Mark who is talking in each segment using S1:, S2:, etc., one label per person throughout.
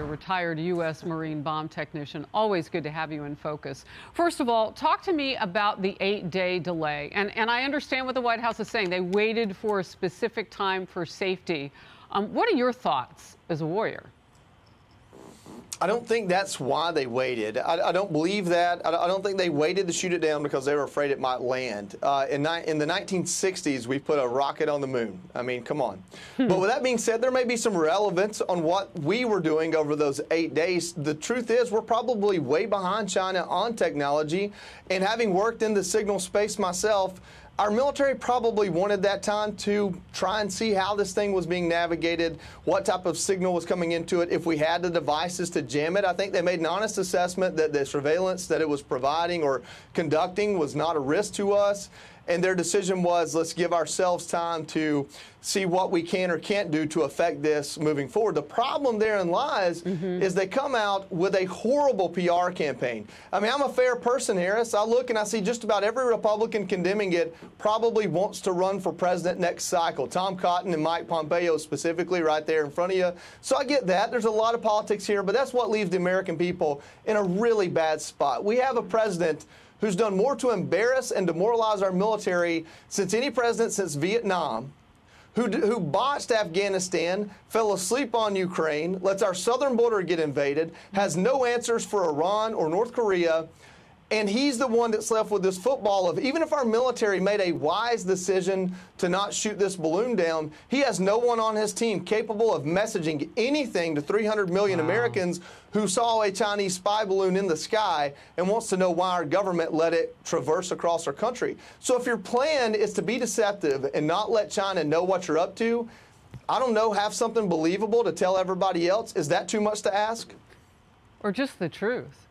S1: retired U.S. Marine bomb technician. Always good to have you in focus. First of all, talk to me about the 8-day delay. And I understand what the White House is saying. They waited for a specific time for safety. What are your thoughts as a warrior?
S2: I don't think that's why they waited. I don't believe that. I don't think they waited to shoot it down because they were afraid it might land. In the 1960s, we put a rocket on the moon. I mean, come on. But with that being said, there may be some relevance on what we were doing over those 8 days. The truth is, we're probably way behind China on technology. And having worked in the signal space myself, our military probably wanted that time to try and see how this thing was being navigated, what type of signal was coming into it, if we had the devices to jam it. I think they made an honest assessment that the surveillance that it was providing or conducting was not a risk to us. And their decision was, let's give ourselves time to see what we can or can't do to affect this moving forward. The problem therein lies is they come out with a horrible PR campaign. I mean, I'm a fair person, Harris. I look and I see just about every Republican condemning it probably wants to run for president next cycle. Tom Cotton and Mike Pompeo specifically right there in front of you. So I get that. There's a lot of politics here, but that's what leaves the American people in a really bad spot. We have a president who's done more to embarrass and demoralize our military since any president since Vietnam, who botched Afghanistan, fell asleep on Ukraine, lets our southern border get invaded, has no answers for Iran or North Korea, and he's the one that's left with this football of, even if our military made a wise decision to not shoot this balloon down, he has no one on his team capable of messaging anything to 300 million Americans who saw a Chinese spy balloon in the sky and wants to know why our government let it traverse across our country. So if your plan is to be deceptive and not let China know what you're up to, I don't know, have something believable to tell everybody else. Is that too much to ask?
S1: Or just the truth?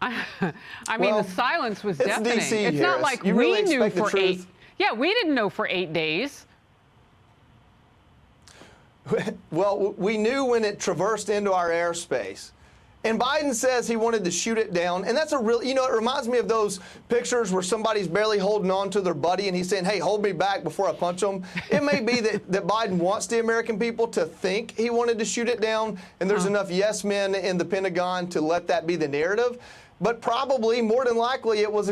S1: I mean, the silence was deafening.
S2: DC,
S1: it's not
S2: Harris.
S1: like
S2: You
S1: we
S2: really
S1: knew
S2: expect
S1: for
S2: the truth?
S1: Yeah, we didn't know for 8 days.
S2: Well, we knew when it traversed into our airspace. And Biden says he wanted to shoot it down. And that's a real, you know, it reminds me of those pictures where somebody's barely holding on to their buddy and he's saying, hey, hold me back before I punch them. It may be that Biden wants the American people to think he wanted to shoot it down. And there's enough yes men in the Pentagon to let that be the narrative. But probably, more than likely, it was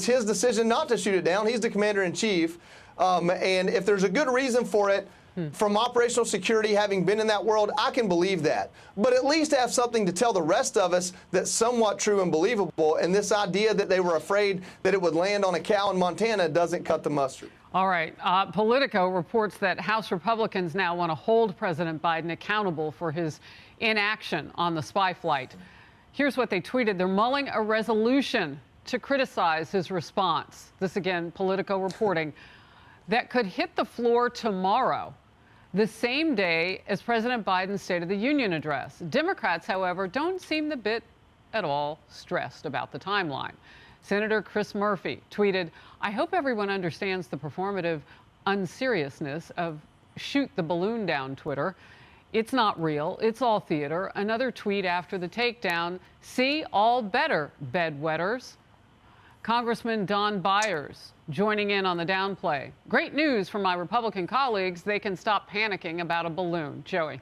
S2: his decision not to shoot it down. He's the commander in chief. And if there's a good reason for it, from operational security, having been in that world, I can believe that. But at least have something to tell the rest of us that's somewhat true and believable. And this idea that they were afraid that it would land on a cow in Montana doesn't cut the mustard.
S1: All right. Politico reports that House Republicans now want to hold President Biden accountable for his inaction on the spy flight. Here's what they tweeted. They're mulling a resolution to criticize his response. This again, Politico reporting, that could hit the floor tomorrow, the same day as President Biden's State of the Union address. Democrats, however, don't seem the bit at all stressed about the timeline. Senator Chris Murphy tweeted, I hope everyone understands the performative unseriousness of shoot the balloon down Twitter. It's not real. It's all theater. Another tweet after the takedown. See, all better, bedwetters. Congressman Don Byers joining in on the downplay. Great news for my Republican colleagues. They can stop panicking about a balloon. Joey.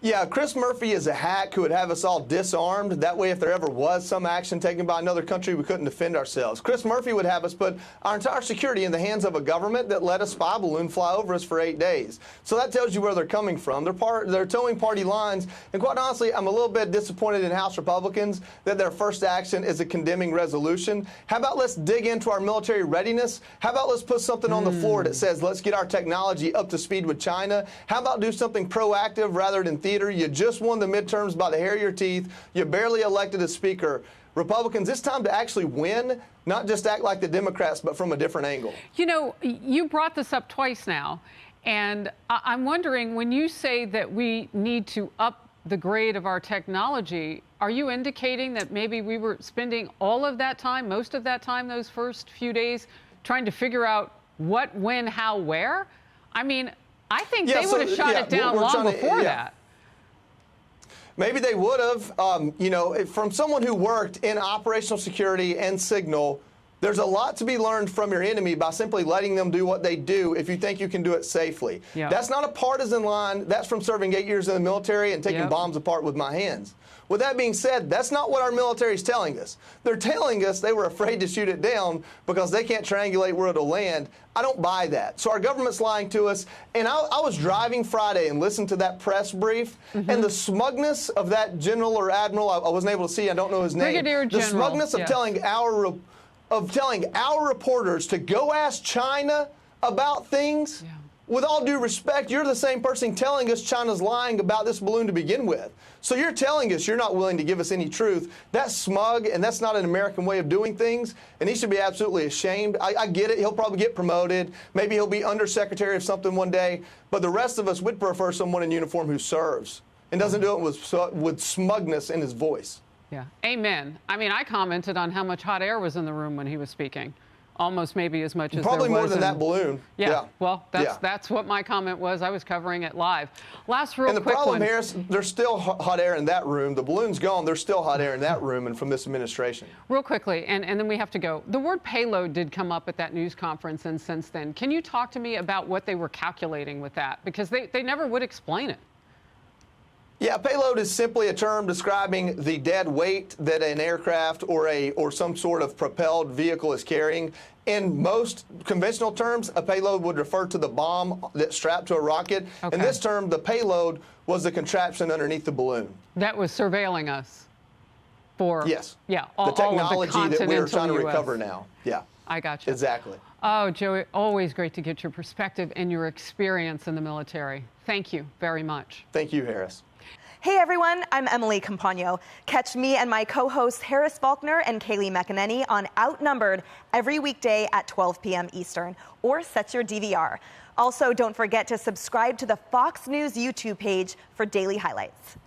S2: Yeah, Chris Murphy is a hack who would have us all disarmed. That way, if there ever was some action taken by another country, we couldn't defend ourselves. Chris Murphy would have us put our entire security in the hands of a government that let a spy balloon fly over us for 8 days. So that tells you where they're coming from. They're towing party lines. And quite honestly, I'm a little bit disappointed in House Republicans that their first action is a condemning resolution. How about let's dig into our military readiness? How about let's put something on the floor that says let's get our technology up to speed with China? How about do something proactive rather than theater? You just won the midterms by the hair of your teeth. You barely elected a speaker. Republicans, it's time to actually win, not just act like the Democrats, but from a different angle.
S1: You know, you brought this up twice now, and I'm wondering, when you say that we need to up the grade of our technology, are you indicating that maybe we were spending all of that time, most of that time, those first few days, trying to figure out what, when, how, where? I mean, I think they would have shot it down long before that.
S2: Maybe they would have. You know, from someone who worked in operational security and signal There's a lot to be learned from your enemy by simply letting them do what they do if you think you can do it safely.
S1: Yeah.
S2: That's not a partisan line. That's from serving 8 years in the military and taking bombs apart with my hands. With that being said, that's not what our military is telling us. They're telling us they were afraid to shoot it down because they can't triangulate where it'll land. I don't buy that. So our government's lying to us. And I was driving Friday and listened to that press brief, and the smugness of that general or admiral, I wasn't able to see, I don't know his name.
S1: Brigadier General.
S2: The smugness of telling our reporters to go ask China about things.
S1: Yeah.
S2: With all due respect, you're the same person telling us China's lying about this balloon to begin with. So you're telling us you're not willing to give us any truth. That's smug, and that's not an American way of doing things, and he should be absolutely ashamed. I get it. He'll probably get promoted. Maybe he'll be undersecretary of something one day, but the rest of us would prefer someone in uniform who serves and doesn't do it with smugness in his voice.
S1: Yeah. Amen. I mean, I commented on how much hot air was in the room when he was speaking. Almost maybe as much as
S2: probably
S1: there was
S2: more than that balloon.
S1: Yeah. Well, that's what my comment was. I was covering it live. Last real quick one.
S2: And the problem, Harris, there's still hot air in that room. The balloon's gone. There's still hot air in that room and from this administration.
S1: Real quickly, and then we have to go. The word payload did come up at that news conference, and since then, can you talk to me about what they were calculating with that? Because they never would explain it.
S2: Yeah, payload is simply a term describing the dead weight that an aircraft or some sort of propelled vehicle is carrying. In most conventional terms, a payload would refer to the bomb that's strapped to a rocket.
S1: Okay.
S2: In this term, the payload was the contraption underneath the balloon.
S1: That was surveilling us for
S2: the technology that we're trying to recover now. Yeah.
S1: I got you.
S2: Exactly.
S1: Oh, Joey, always great to get your perspective and your experience in the military. Thank you very much.
S2: Thank you, Harris.
S3: Hey everyone, I'm Emily Campagno. Catch me and my co-hosts Harris Faulkner and Kaylee McEnany on Outnumbered every weekday at 12 p.m. Eastern, or set your DVR. Also, don't forget to subscribe to the Fox News YouTube page for daily highlights.